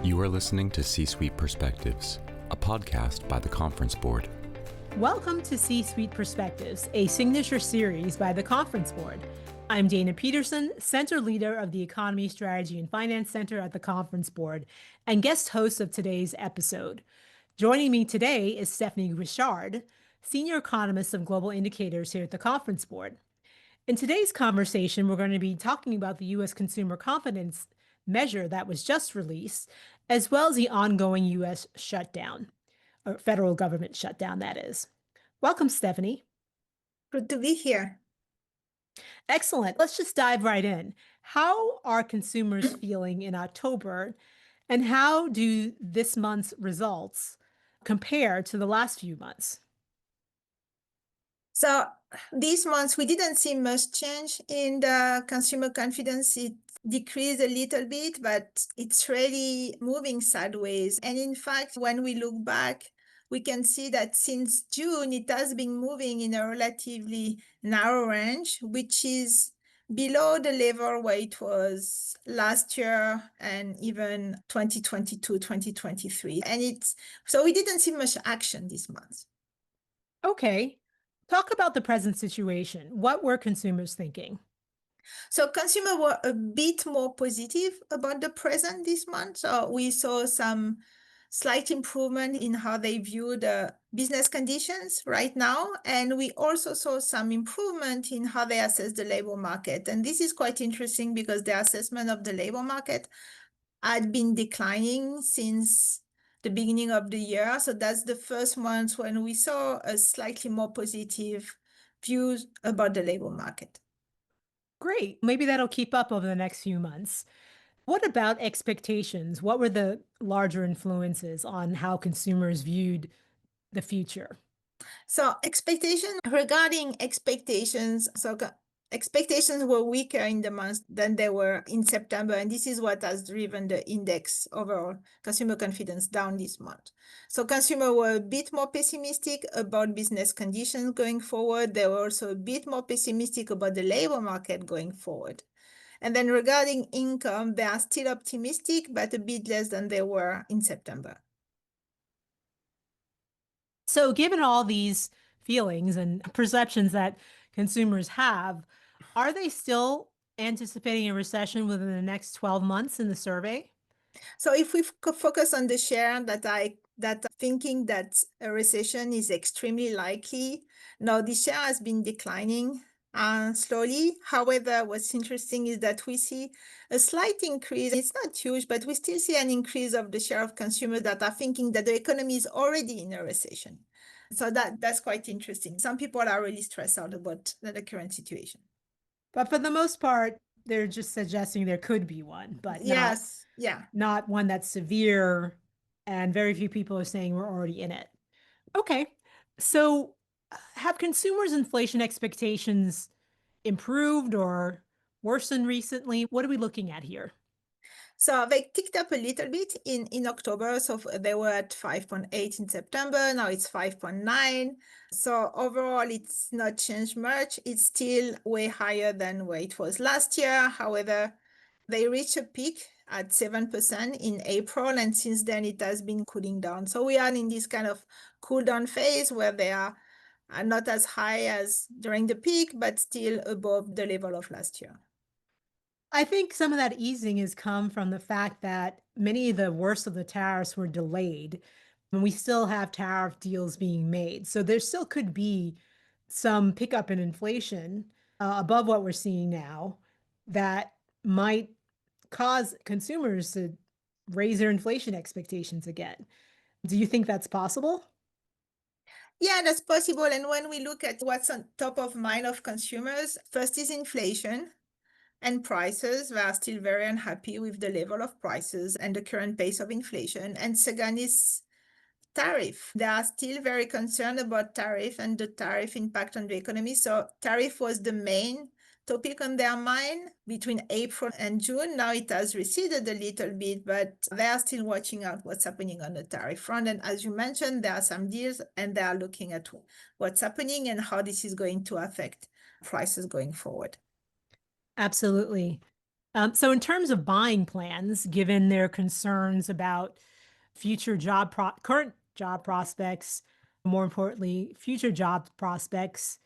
You are listening to C-Suite Perspectives, a podcast by the Conference Board. Welcome to C-Suite Perspectives, a signature series by the Conference Board. I'm Dana Peterson, Center Leader of the Economy, Strategy, and Finance Center at the Conference Board, and guest host of today's episode. Joining me today is Stephanie Guichard, Senior Economist of Global Indicators here at the Conference Board. In today's conversation, we're going to be talking about the U.S. consumer confidence measure that was just released, as well as the ongoing U.S. shutdown, or federal government shutdown, that is. Welcome, Stephanie. Good to be here. Excellent. Let's just dive right in. How are consumers feeling in October, and how do this month's results compare to the last few months? So these months, we didn't see much change in the consumer confidence. It decreased a little bit, but it's really moving sideways. And in fact, when we look back, we can see that since June, it has been moving in a relatively narrow range, which is below the level where it was last year and even 2022, 2023. So we didn't see much action this month. Okay. Talk about the present situation. What were consumers thinking? So consumers were a bit more positive about the present this month. So we saw some slight improvement in how they view the business conditions right now. And we also saw some improvement in how they assess the labor market. And this is quite interesting because the assessment of the labor market had been declining since the beginning of the year. So that's the first month when we saw a slightly more positive view about the labor market. Great. Maybe that'll keep up over the next few months. What about expectations? What were the larger influences on how consumers viewed the future? So expectations were weaker in the month than they were in September. And this is what has driven the index overall consumer confidence down this month. So consumers were a bit more pessimistic about business conditions going forward. They were also a bit more pessimistic about the labor market going forward. And then regarding income, they are still optimistic, but a bit less than they were in September. So given all these feelings and perceptions that consumers have, are they still anticipating a recession within the next 12 months in the survey? So if we focus on the share that thinking that a recession is extremely likely, now the share has been declining slowly. However, what's interesting is that we see a slight increase. It's not huge, but we still see an increase of the share of consumers that are thinking that the economy is already in a recession. So that's quite interesting. Some people are really stressed out about the current situation. But for the most part, they're just suggesting there could be one, but not one that's severe. And very few people are saying we're already in it. Okay. So have consumers' inflation expectations improved or worsened recently? What are we looking at here? So they ticked up a little bit in October. So they were at 5.8 in September. Now it's 5.9. So overall, it's not changed much. It's still way higher than where it was last year. However, they reached a peak at 7% in April. And since then, it has been cooling down. So we are in this kind of cool down phase where they are not as high as during the peak, but still above the level of last year. I think some of that easing has come from the fact that many of the worst of the tariffs were delayed, and we still have tariff deals being made. So there still could be some pickup in inflation above what we're seeing now that might cause consumers to raise their inflation expectations again. Do you think that's possible? Yeah, that's possible. And when we look at what's on top of mind of consumers, first is inflation and prices. They are still very unhappy with the level of prices and the current pace of inflation. And second is tariff. They are still very concerned about tariff and the tariff impact on the economy. So tariff was the main topic on their mind between April and June. Now it has receded a little bit, but they are still watching out what's happening on the tariff front. And as you mentioned, there are some deals and they are looking at what's happening and how this is going to affect prices going forward. Absolutely. So in terms of buying plans, given their concerns about current job prospects, more importantly, future job prospects,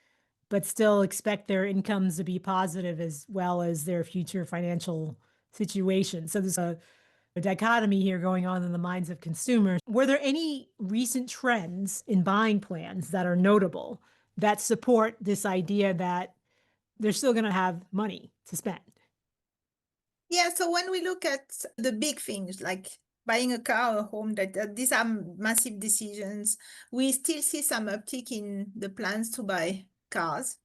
but still expect their incomes to be positive as well as their future financial situation. So there's a dichotomy here going on in the minds of consumers. Were there any recent trends in buying plans that are notable that support this idea that they're still going to have money to spend? Yeah, so when we look at the big things like buying a car or a home, these are massive decisions, we still see some uptick in the plans to buy cars,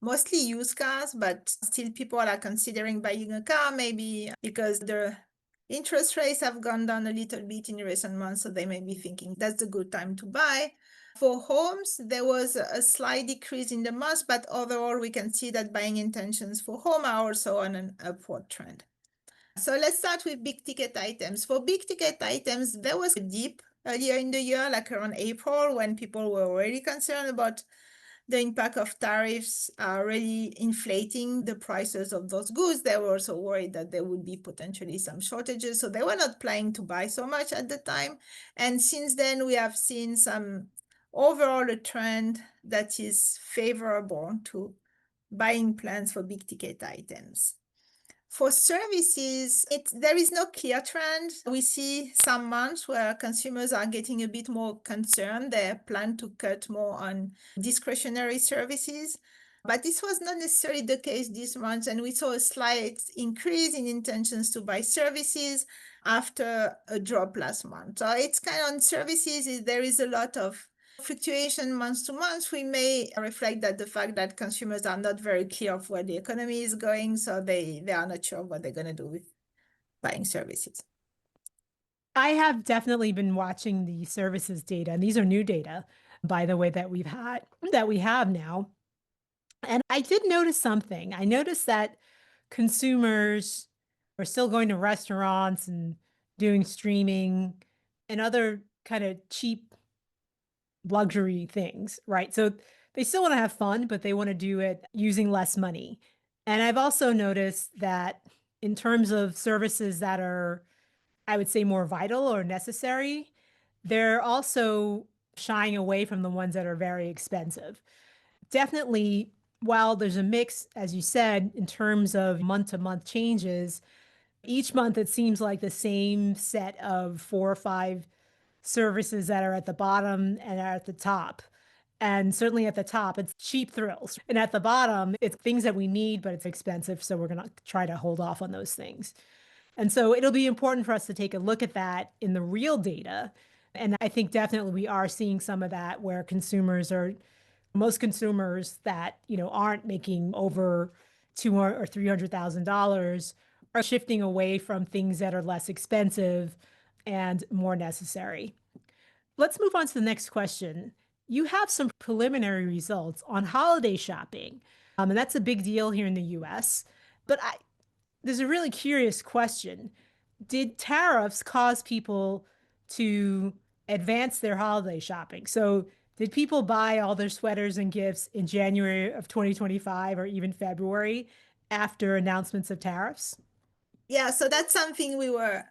mostly used cars, but still people are considering buying a car, maybe because the interest rates have gone down a little bit in recent months, so they may be thinking that's a good time to buy. For homes, there was a slight decrease in the months, but overall we can see that buying intentions for home are also on an upward trend. So let's start with big ticket items. For big ticket items, there was a dip earlier in the year, like around April, when people were already concerned about the impact of tariffs really inflating the prices of those goods. They were also worried that there would be potentially some shortages. So they were not planning to buy so much at the time. And since then, we have seen some overall a trend that is favorable to buying plans for big ticket items. For services, there is no clear trend. We see some months where consumers are getting a bit more concerned. They plan to cut more on discretionary services. But this was not necessarily the case this month, and we saw a slight increase in intentions to buy services after a drop last month. So it's kind of on services, there is a lot of fluctuation month to month. We may reflect that the fact that consumers are not very clear of where the economy is going, so they are not sure what they're going to do with buying services. I have definitely been watching the services data, and these are new data, by the way, that we have now. And I did notice something. I noticed that consumers are still going to restaurants and doing streaming and other kind of cheap luxury things, right? So they still want to have fun, but they want to do it using less money. And I've also noticed that in terms of services that are, I would say, more vital or necessary, they're also shying away from the ones that are very expensive. Definitely, while there's a mix, as you said, in terms of month to month changes, each month it seems like the same set of 4 or 5 services that are at the bottom and are at the top. And certainly at the top, it's cheap thrills. And at the bottom, it's things that we need, but it's expensive. So we're going to try to hold off on those things. And so it'll be important for us to take a look at that in the real data. And I think definitely we are seeing some of that where most consumers that, aren't making over $200,000 or $300,000 are shifting away from things that are less expensive and more necessary. Let's move on to the next question. You have some preliminary results on holiday shopping, and that's a big deal here in the US. But there's a really curious question. Did tariffs cause people to advance their holiday shopping? So did people buy all their sweaters and gifts in January of 2025 or even February after announcements of tariffs? Yeah, so that's something we were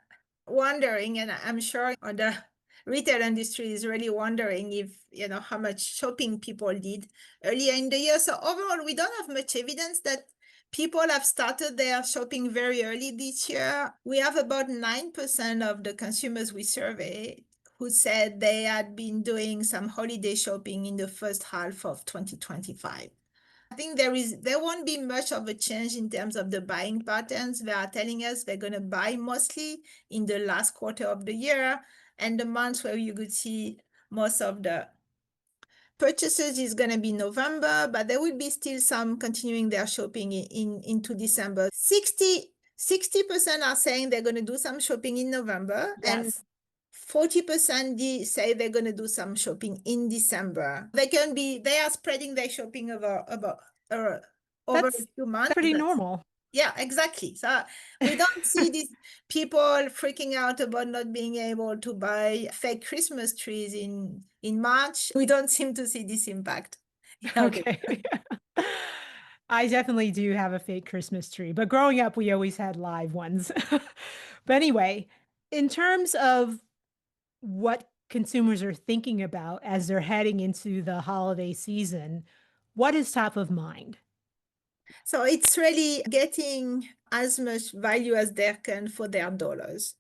wondering, and I'm sure the retail industry is really wondering if, how much shopping people did earlier in the year. So overall, we don't have much evidence that people have started their shopping very early this year. We have about 9% of the consumers we surveyed who said they had been doing some holiday shopping in the first half of 2025. I think there won't be much of a change in terms of the buying patterns. They are telling us they're going to buy mostly in the last quarter of the year, and the months where you could see most of the purchases is going to be November, but there will be still some continuing their shopping into December. 60% are saying they're going to do some shopping in November, and Yes. 40% say they're going to do some shopping in December. They are spreading their shopping over a few months. Pretty normal. Yeah, exactly. So we don't see these people freaking out about not being able to buy fake Christmas trees in March. We don't seem to see this impact. Okay. I definitely do have a fake Christmas tree, but growing up, we always had live ones. But anyway, in terms of what consumers are thinking about as they're heading into the holiday season, what is top of mind? So it's really getting as much value as they can for their dollars.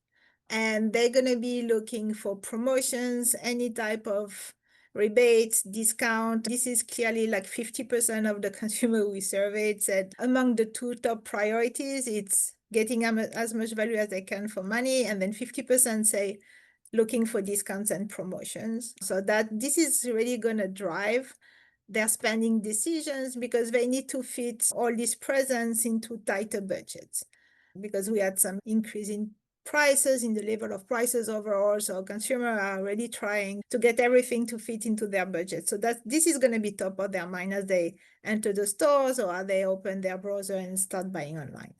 And they're going to be looking for promotions, any type of rebates, discount. This is clearly like 50% of the consumer we surveyed said among the two top priorities, it's getting as much value as they can for money. And then 50% say looking for discounts and promotions. So that this is really going to drive their spending decisions because they need to fit all these presents into tighter budgets because we had some increase in prices, in the level of prices overall. So consumers are really trying to get everything to fit into their budget. So that this is going to be top of their mind as they enter the stores or they open their browser and start buying online.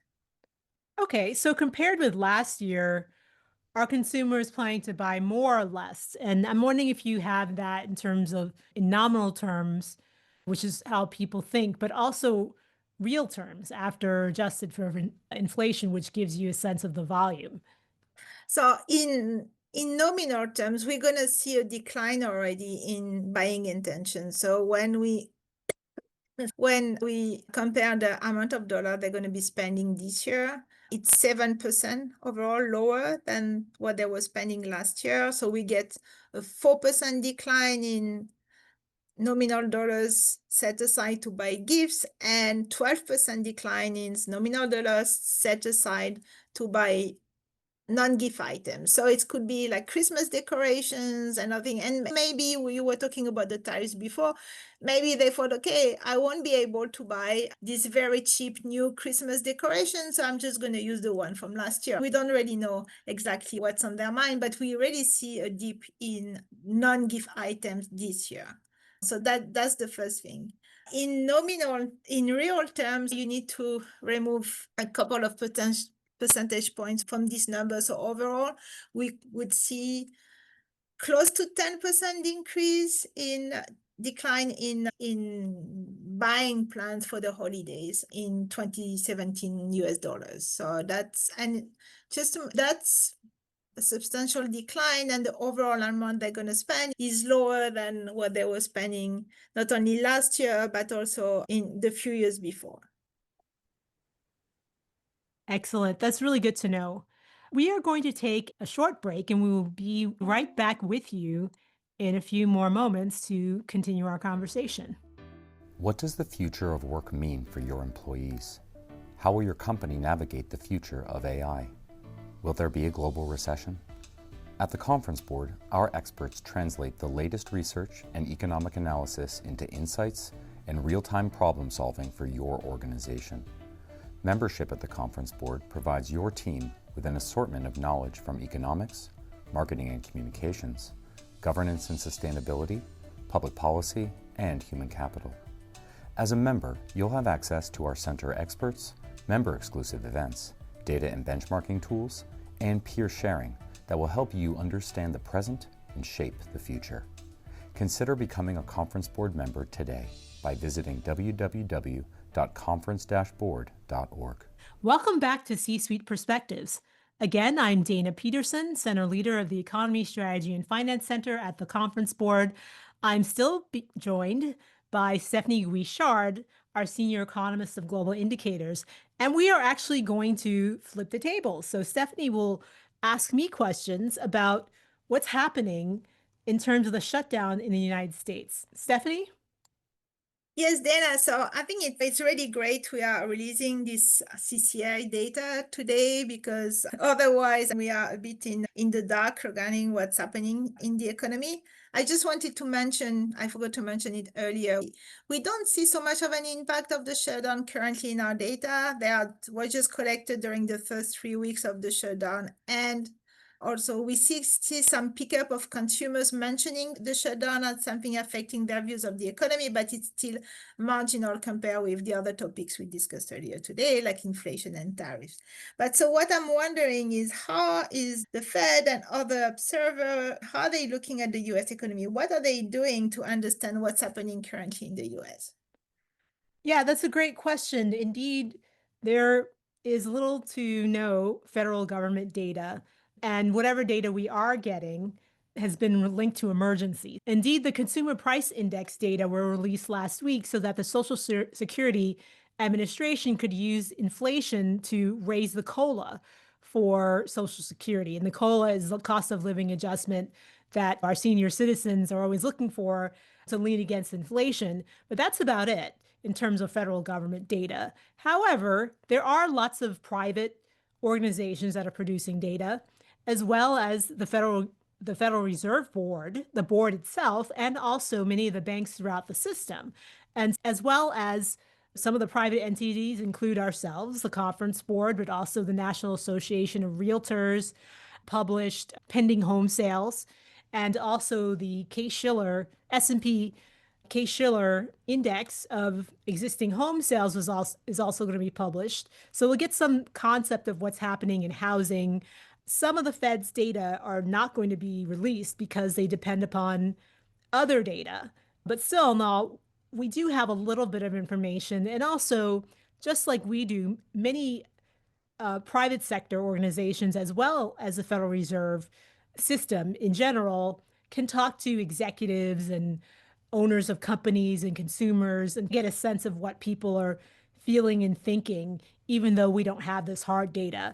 Okay, so compared with last year, are consumers planning to buy more or less? And I'm wondering if you have that in terms of in nominal terms, which is how people think, but also real terms after adjusted for inflation, which gives you a sense of the volume. So in nominal terms, we're going to see a decline already in buying intention. So when we compare the amount of dollar they're going to be spending this year, it's 7% overall lower than what they were spending last year. So we get a 4% decline in nominal dollars set aside to buy gifts and 12% decline in nominal dollars set aside to buy non-gift items. So it could be like Christmas decorations and nothing. And maybe we were talking about the tariffs before. Maybe they thought, okay, I won't be able to buy this very cheap new Christmas decoration, so I'm just going to use the one from last year. We don't really know exactly what's on their mind, but we already see a dip in non-gift items this year. So that's the first thing. In real terms, you need to remove a couple of percentage points from this number. So overall, we would see close to 10% increase in decline in buying plans for the holidays in 2017 US dollars. So that's a substantial decline, and the overall amount they're going to spend is lower than what they were spending not only last year but also in the few years before. Excellent. That's really good to know. We are going to take a short break and we will be right back with you in a few more moments to continue our conversation. What does the future of work mean for your employees? How will your company navigate the future of AI? Will there be a global recession? At the Conference Board, our experts translate the latest research and economic analysis into insights and real-time problem solving for your organization. Membership at the Conference Board provides your team with an assortment of knowledge from economics, marketing and communications, governance and sustainability, public policy, and human capital. As a member, you'll have access to our center experts, member-exclusive events, data and benchmarking tools, and peer sharing that will help you understand the present and shape the future. Consider becoming a Conference Board member today by visiting www.conference-board.org. Welcome back to C-Suite Perspectives. Again, I'm Dana Peterson, Center Leader of the Economy, Strategy, and Finance Center at the Conference Board. I'm still joined by Stephanie Guichard, our Senior Economist of Global Indicators, and we are actually going to flip the table. So Stephanie will ask me questions about what's happening in terms of the shutdown in the United States. Stephanie? Yes, Dana. So I think it's really great we are releasing this CCI data today because otherwise we are a bit in the dark regarding what's happening in the economy. I just wanted to mention, I forgot to mention it earlier, we don't see so much of an impact of the shutdown currently in our data. Were just collected during the first 3 weeks of the shutdown, and also, we see some pickup of consumers mentioning the shutdown as something affecting their views of the economy, but it's still marginal compared with the other topics we discussed earlier today, like inflation and tariffs. But so what I'm wondering is, how is the Fed and other observers, how are they looking at the US economy? What are they doing to understand what's happening currently in the US? Yeah, that's a great question. Indeed, there is little to no federal government data, and whatever data we are getting has been linked to emergencies. Indeed, the Consumer Price Index data were released last week so that the Security Administration could use inflation to raise the COLA for Social Security. And the COLA is the cost of living adjustment that our senior citizens are always looking for to lean against inflation. But that's about it in terms of federal government data. However, there are lots of private organizations that are producing data, as well as the Federal Reserve Board, the board itself, and also many of the banks throughout the system, and as well as some of the private entities include ourselves, the Conference Board, but also the National Association of Realtors published pending home sales, and also the Case-Shiller S&P Case-Shiller index of existing home sales is also going to be published. So we'll get some concept of what's happening in housing. Some of the Fed's data are not going to be released because they depend upon other data. But still, now we do have a little bit of information. And also, just like we do, many private sector organizations, as well as the Federal Reserve System in general, can talk to executives and owners of companies and consumers and get a sense of what people are feeling and thinking, even though we don't have this hard data.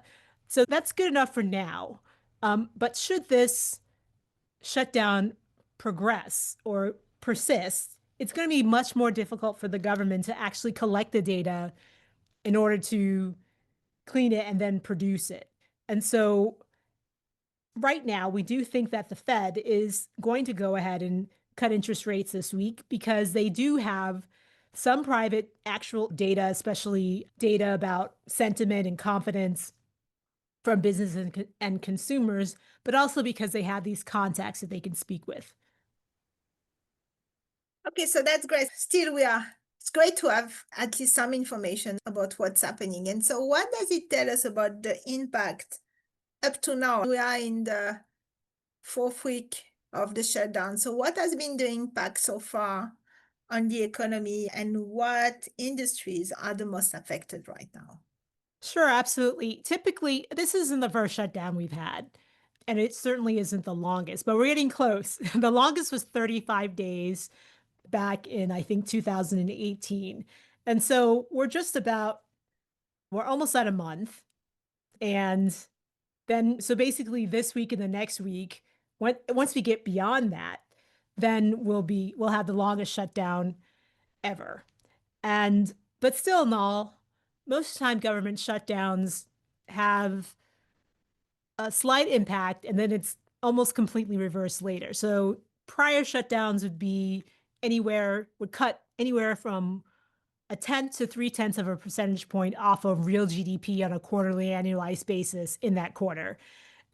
So that's good enough for now. But should this shutdown progress or persist, it's going to be much more difficult for the government to actually collect the data in order to clean it and then produce it. And so right now, we do think that the Fed is going to go ahead and cut interest rates this week because they do have some private actual data, especially data about sentiment and confidence from businesses and consumers, but also because they have these contacts that they can speak with. Okay, so that's great. Still, it's great to have at least some information about what's happening. And so what does it tell us about the impact up to now? We are in the fourth week of the shutdown. So what has been the impact so far on the economy, and what industries are the most affected right now? Sure, absolutely. Typically, this isn't the first shutdown we've had, and it certainly isn't the longest, but we're getting close. The longest was 35 days back in, I think, 2018. And so we're almost at a month. And then, so basically this week and the next week, once we get beyond that, then we'll have the longest shutdown ever. But still in all, most of the time government shutdowns have a slight impact and then it's almost completely reversed later. So prior shutdowns would cut anywhere from a tenth to 3/10 of a percentage point off of real GDP on a quarterly annualized basis in that quarter.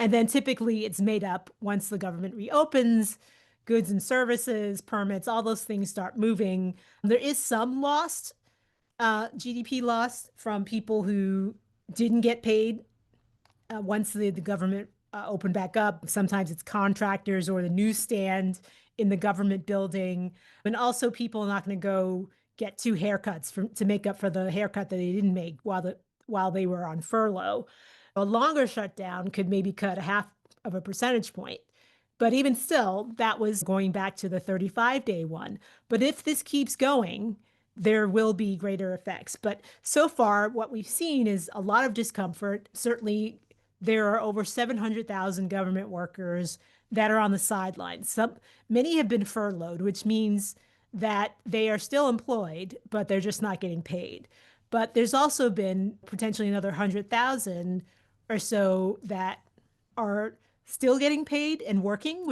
And then typically it's made up once the government reopens, goods and services, permits, all those things start moving. There is some GDP lost from people who didn't get paid once the government opened back up. Sometimes it's contractors or the newsstand in the government building. And also people are not going to go get two haircuts to make up for the haircut that they didn't make while they were on furlough. A longer shutdown could maybe cut a half of a percentage point. But even still, that was going back to the 35-day one. But if this keeps going, there will be greater effects. But so far, what we've seen is a lot of discomfort. Certainly, there are over 700,000 government workers that are on the sidelines. Many have been furloughed, which means that they are still employed, but they're just not getting paid. But there's also been potentially another 100,000 or so that are still getting paid and working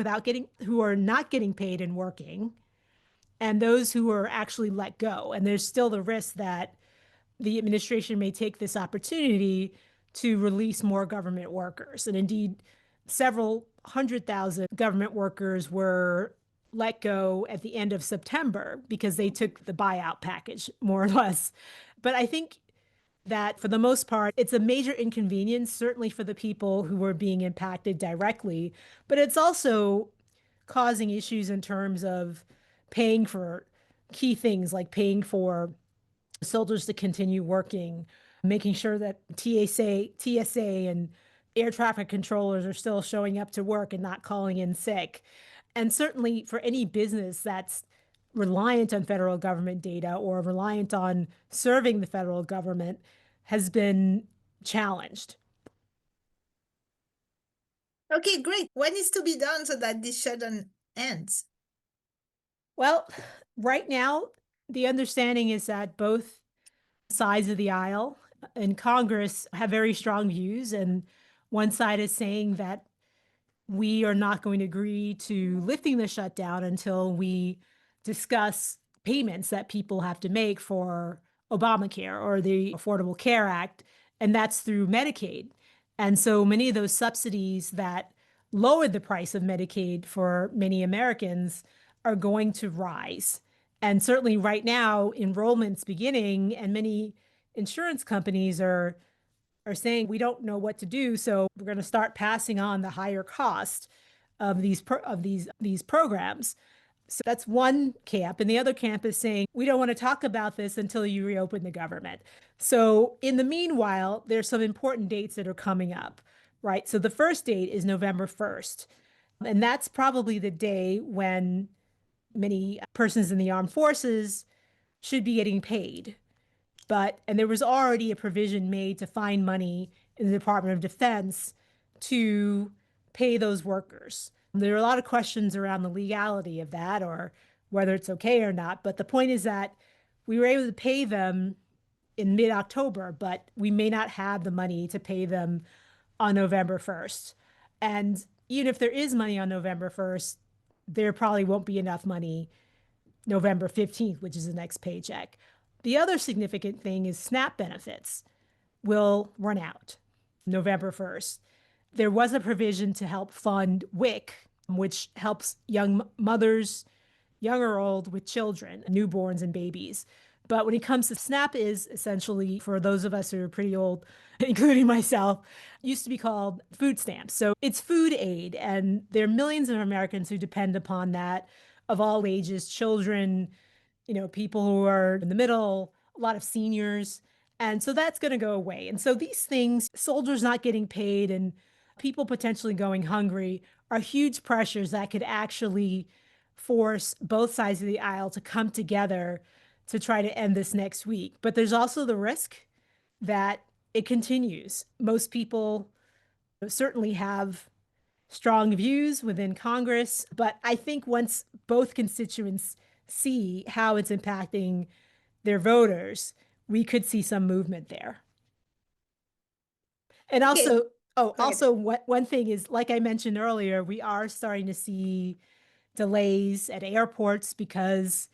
who are not getting paid and working, and those who are actually let go. And there's still the risk that the administration may take this opportunity to release more government workers. And indeed, several 100,000 government workers were let go at the end of September because they took the buyout package, more or less. But I think that for the most part, it's a major inconvenience, certainly for the people who were being impacted directly, but it's also causing issues in terms of paying for key things like paying for soldiers to continue working, making sure that TSA and air traffic controllers are still showing up to work and not calling in sick. And certainly for any business that's reliant on federal government data or reliant on serving the federal government has been challenged. Okay, great. What needs to be done so that this shutdown ends? Well, right now, the understanding is that both sides of the aisle in Congress have very strong views, and one side is saying that we are not going to agree to lifting the shutdown until we discuss payments that people have to make for Obamacare or the Affordable Care Act, and that's through Medicaid. And so many of those subsidies that lowered the price of Medicaid for many Americans are going to rise. And certainly right now, enrollment's beginning, and many insurance companies are saying we don't know what to do, so we're going to start passing on the higher cost of these programs. So that's one camp, and the other camp is saying we don't want to talk about this until you reopen the government. So in the meanwhile, there's some important dates that are coming up, right? So the first date is November 1st, and that's probably the day when many persons in the armed forces should be getting paid. And there was already a provision made to find money in the Department of Defense to pay those workers. There are a lot of questions around the legality of that or whether it's okay or not. But the point is that we were able to pay them in mid-October, but we may not have the money to pay them on November 1st. And even if there is money on November 1st, there probably won't be enough money November 15th, which is the next paycheck. The other significant thing is SNAP benefits will run out November 1st. There was a provision to help fund WIC, which helps young mothers, young or old, with children, newborns and babies. But when it comes to SNAP is essentially, for those of us who are pretty old, including myself, used to be called food stamps. So it's food aid, and there are millions of Americans who depend upon that of all ages, children, people who are in the middle, a lot of seniors. And so that's going to go away. And so these things, soldiers not getting paid and people potentially going hungry, are huge pressures that could actually force both sides of the aisle to come together to try to end this next week. But there's also the risk that it continues. Most people certainly have strong views within Congress, but I think once both constituents see how it's impacting their voters, we could see some movement there. And Okay, also, go ahead. one thing is, like I mentioned earlier, we are starting to see delays at airports because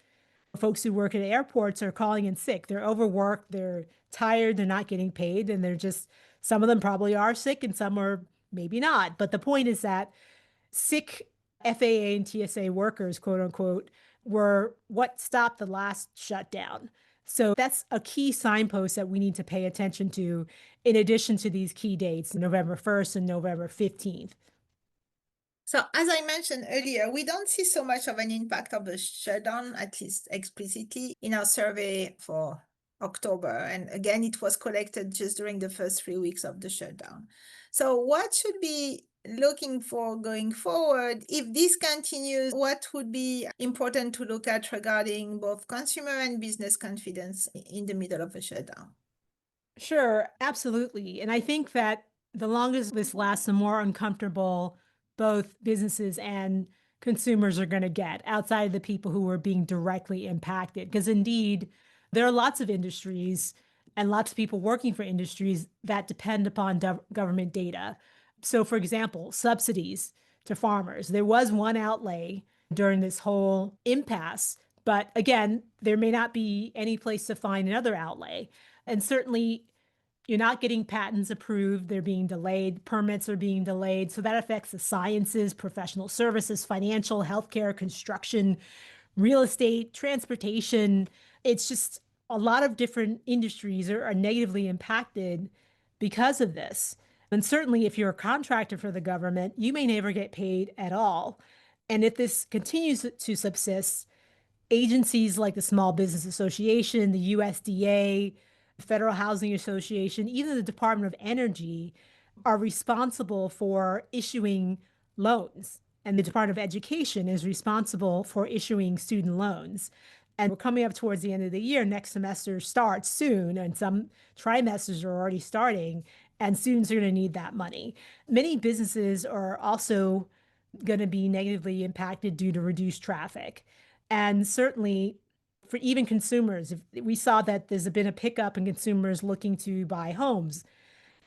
folks who work at airports are calling in sick. They're overworked, they're tired, they're not getting paid, and some of them probably are sick and some are maybe not. But the point is that sick FAA and TSA workers, quote unquote, were what stopped the last shutdown. So that's a key signpost that we need to pay attention to, in addition to these key dates, November 1st and November 15th. So as I mentioned earlier, we don't see so much of an impact of the shutdown, at least explicitly, in our survey for October. And again, it was collected just during the first 3 weeks of the shutdown. So what should be looking for going forward? If this continues, what would be important to look at regarding both consumer and business confidence in the middle of a shutdown? Sure, absolutely. And I think that the longer this lasts, the more uncomfortable both businesses and consumers are going to get outside of the people who are being directly impacted. Because indeed, there are lots of industries and lots of people working for industries that depend upon government data. So, for example, subsidies to farmers. There was one outlay during this whole impasse, but again, there may not be any place to find another outlay. And certainly, you're not getting patents approved. They're being delayed. Permits are being delayed. So that affects the sciences, professional services, financial, healthcare, construction, real estate, transportation. It's just a lot of different industries are negatively impacted because of this. And certainly, if you're a contractor for the government, you may never get paid at all. And if this continues to subsist, agencies like the Small Business Association, the USDA, Federal Housing Association, even the Department of Energy are responsible for issuing loans. And the Department of Education is responsible for issuing student loans. And we're coming up towards the end of the year. Next semester starts soon, and some trimesters are already starting, and students are going to need that money. Many businesses are also going to be negatively impacted due to reduced traffic. And certainly for even consumers, if we saw that there's been a pickup in consumers looking to buy homes,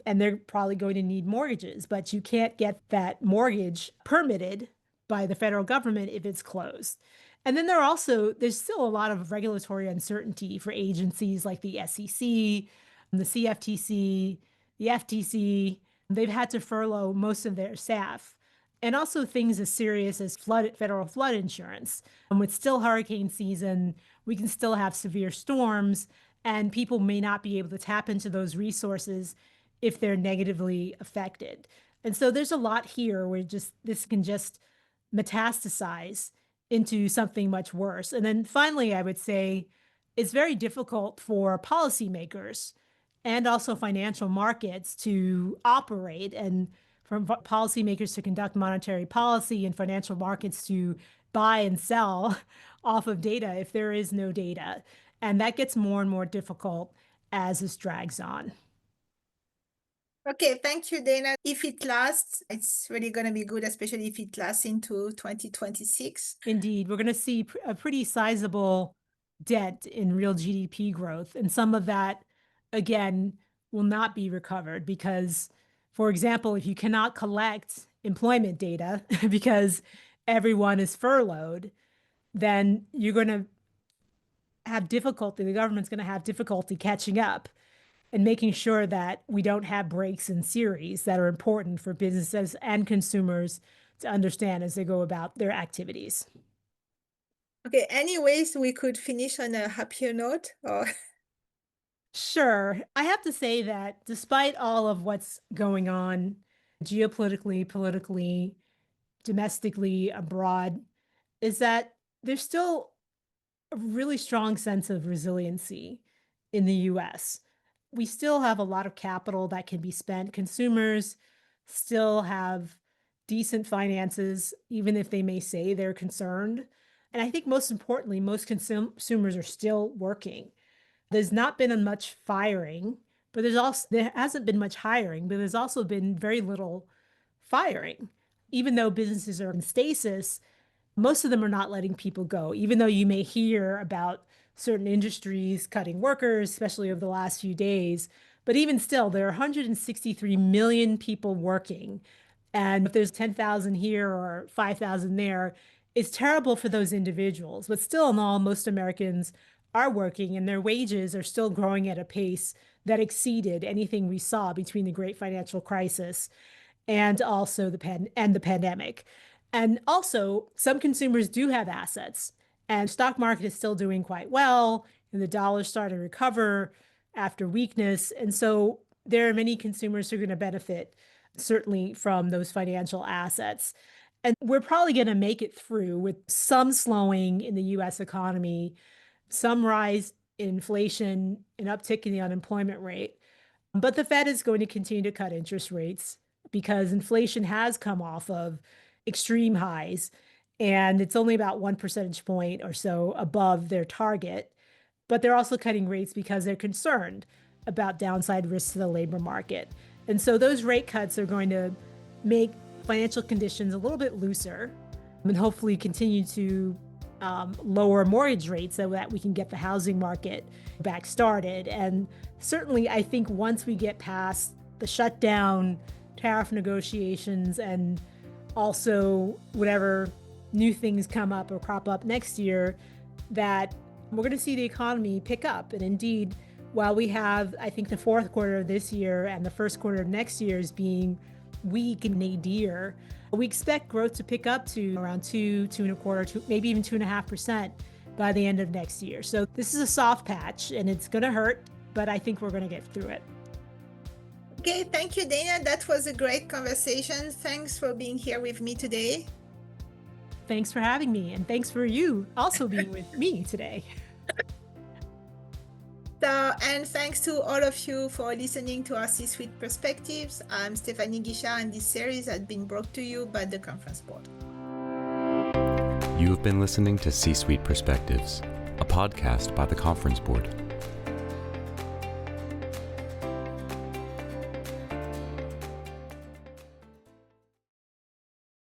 and they're probably going to need mortgages, but you can't get that mortgage permitted by the federal government if it's closed. And then there's still a lot of regulatory uncertainty for agencies like the SEC, the CFTC, the FTC. They've had to furlough most of their staff. And also things as serious as federal flood insurance. And with still hurricane season, we can still have severe storms, and people may not be able to tap into those resources if they're negatively affected. And so there's a lot here where this can just metastasize into something much worse. And then finally, I would say it's very difficult for policymakers and also financial markets to operate, and for policymakers to conduct monetary policy and financial markets to buy and sell off of data if there is no data. And that gets more and more difficult as this drags on. Okay, thank you, Dana. If it lasts, it's really going to be good, especially if it lasts into 2026. Indeed, we're going to see a pretty sizable dent in real GDP growth. And some of that, again, will not be recovered because, for example, if you cannot collect employment data because everyone is furloughed, then you're going to have difficulty, the government's going to have difficulty catching up and making sure that we don't have breaks in series that are important for businesses and consumers to understand as they go about their activities. Okay, any ways we could finish on a happier note? Or Sure. I have to say that despite all of what's going on geopolitically, politically, domestically, abroad, is that there's still a really strong sense of resiliency in the US. We still have a lot of capital that can be spent. Consumers still have decent finances, even if they may say they're concerned. And I think most importantly, most consumers are still working. There's not been much firing, but there hasn't been much hiring, but there's also been very little firing. Even though businesses are in stasis, most of them are not letting people go, even though you may hear about certain industries cutting workers, especially over the last few days. But even still, there are 163 million people working. And if there's 10,000 here or 5,000 there, it's terrible for those individuals. But still, in all, most Americans are working, and their wages are still growing at a pace that exceeded anything we saw between the great financial crisis and also the pandemic. And also, some consumers do have assets, and stock market is still doing quite well, and the dollar's starting to recover after weakness. And so there are many consumers who are going to benefit certainly from those financial assets. And we're probably going to make it through with some slowing in the US economy, some rise in inflation, an uptick in the unemployment rate. But the Fed is going to continue to cut interest rates because inflation has come off of extreme highs, and it's only about 1 percentage point or so above their target. But they're also cutting rates because they're concerned about downside risks to the labor market. And so those rate cuts are going to make financial conditions a little bit looser and hopefully continue to lower mortgage rates so that we can get the housing market back started. And certainly, I think once we get past the shutdown, tariff negotiations, and also whatever new things come up or crop up next year, that we're going to see the economy pick up. And indeed, while we have, I think, the fourth quarter of this year and the first quarter of next year as being weak and nadir, we expect growth to pick up to around 2.25%, maybe even 2.5% by the end of next year. So this is a soft patch, and it's going to hurt, but I think we're going to get through it. Okay, thank you, Dana. That was a great conversation. Thanks for being here with me today. Thanks for having me, and thanks for you also being with me today. And thanks to all of you for listening to our C-Suite Perspectives. I'm Stephanie Guichard, and this series has been brought to you by the Conference Board. You have been listening to C-Suite Perspectives, a podcast by the Conference Board.